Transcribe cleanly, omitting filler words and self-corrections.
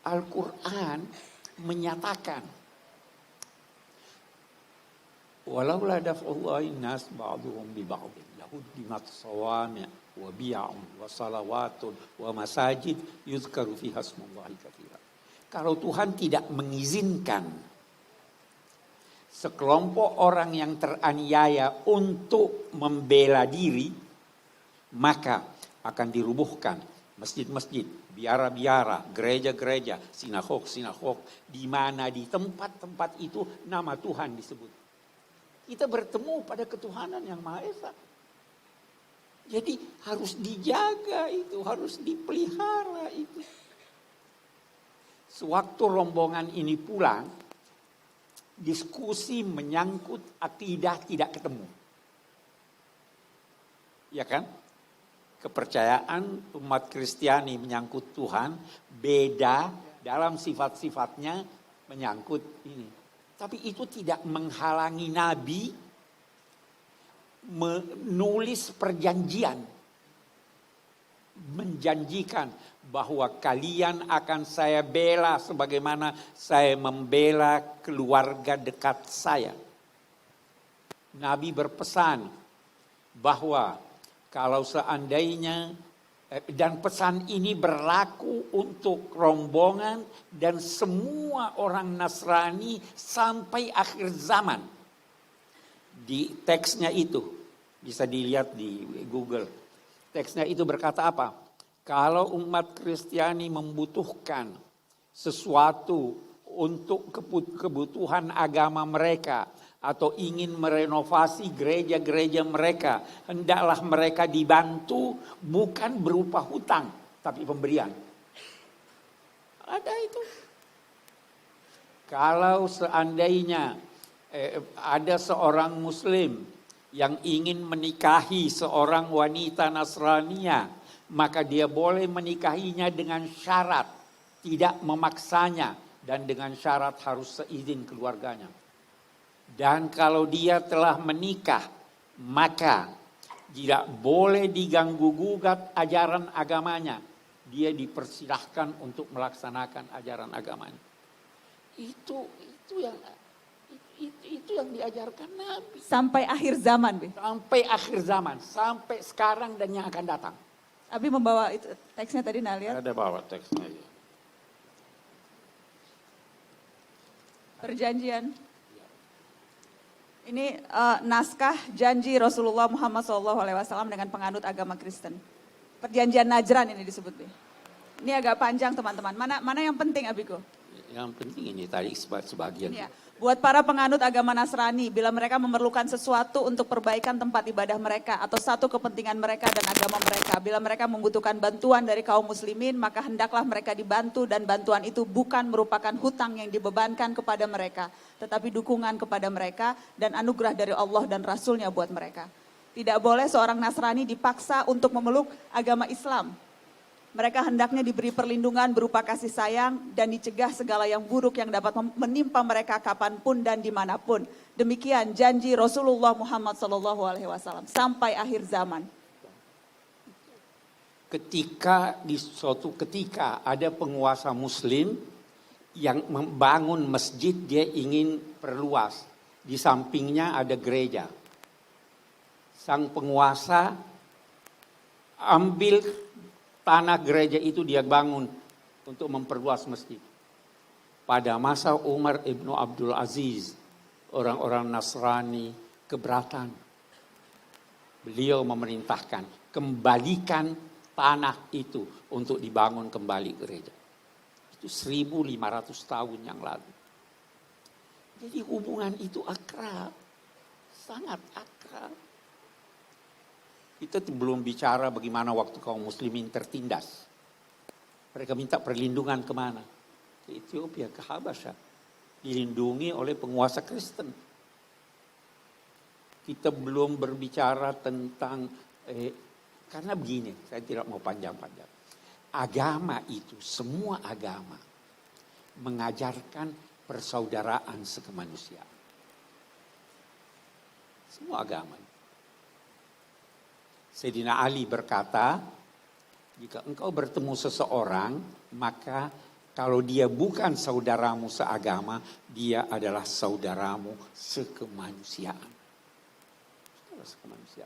Al-Quran menyatakan, walaula daf'ullahi nas ba'duhum bi ba'din lahuddimat sawami' wa bi'un wa salawatun wa masajid yuzkaru fiha ismullahi katsiran. Kalau Tuhan tidak mengizinkan sekelompok orang yang teraniaya untuk membela diri, maka akan dirubuhkan masjid-masjid, biara-biara, gereja-gereja, sinagog-sinagog, di mana di tempat-tempat itu nama Tuhan disebut. Kita bertemu pada ketuhanan yang Maha Esa. Jadi harus dijaga itu, harus dipelihara itu. Sewaktu rombongan ini pulang, diskusi menyangkut akidah tidak ketemu. Ya kan? Kepercayaan umat Kristiani menyangkut Tuhan beda dalam sifat-sifatnya menyangkut ini. Tapi itu tidak menghalangi Nabi menulis perjanjian. Menjanjikan bahwa kalian akan saya bela sebagaimana saya membela keluarga dekat saya. Nabi berpesan bahwa kalau seandainya, dan pesan ini berlaku untuk rombongan dan semua orang Nasrani sampai akhir zaman. Di teksnya itu, bisa dilihat di Google. Teksnya itu berkata apa? Kalau umat Kristiani membutuhkan sesuatu untuk kebutuhan agama mereka, atau ingin merenovasi gereja-gereja mereka, hendaklah mereka dibantu bukan berupa hutang, tapi pemberian. Ada itu. Kalau seandainya ada seorang Muslim yang ingin menikahi seorang wanita Nasrania, maka dia boleh menikahinya dengan syarat tidak memaksanya dan dengan syarat harus seizin keluarganya. Dan kalau dia telah menikah, maka tidak boleh diganggu gugat ajaran agamanya. Dia dipersilahkan untuk melaksanakan ajaran agamanya. Itu yang diajarkan Nabi. Sampai akhir zaman, Bi. Sampai akhir zaman, sampai sekarang dan yang akan datang. Abi membawa itu teksnya tadi, lihat. Ada bawa teksnya. Ya. Perjanjian. Ini naskah janji Rasulullah Muhammad SAW dengan penganut agama Kristen. Perjanjian Najran ini disebut. Ini agak panjang teman-teman. Mana yang penting Abiko? Yang penting ini tadi sebagian. Ya. Buat para penganut agama Nasrani, bila mereka memerlukan sesuatu untuk perbaikan tempat ibadah mereka atau satu kepentingan mereka dan agama mereka, bila mereka membutuhkan bantuan dari kaum muslimin, maka hendaklah mereka dibantu dan bantuan itu bukan merupakan hutang yang dibebankan kepada mereka, tetapi dukungan kepada mereka dan anugerah dari Allah dan Rasulnya buat mereka. Tidak boleh seorang Nasrani dipaksa untuk memeluk agama Islam. Mereka hendaknya diberi perlindungan berupa kasih sayang dan dicegah segala yang buruk yang dapat menimpa mereka kapanpun dan dimanapun. Demikian janji Rasulullah Muhammad SAW sampai akhir zaman. Di suatu ketika ada penguasa Muslim yang membangun masjid, dia ingin perluas. Di sampingnya ada gereja. Sang penguasa ambil tanah gereja itu dia bangun untuk memperluas masjid. Pada masa Umar ibnu Abdul Aziz, orang-orang Nasrani keberatan. Beliau memerintahkan, kembalikan tanah itu untuk dibangun kembali gereja. Itu 1500 tahun yang lalu. Jadi hubungan itu akrab, sangat akrab. Kita belum bicara bagaimana waktu kaum muslimin tertindas. Mereka minta perlindungan kemana? Ke Ethiopia, ke Habasyah. Dilindungi oleh penguasa Kristen. Kita belum berbicara tentang, karena begini, saya tidak mau panjang-panjang. Agama itu, semua agama, mengajarkan persaudaraan sekemanusiaan. Semua agama. Sayyidina Ali berkata, jika engkau bertemu seseorang, maka Kalau dia bukan saudaramu seagama, dia adalah saudaramu sekemanusiaan. Sekemanusiaan.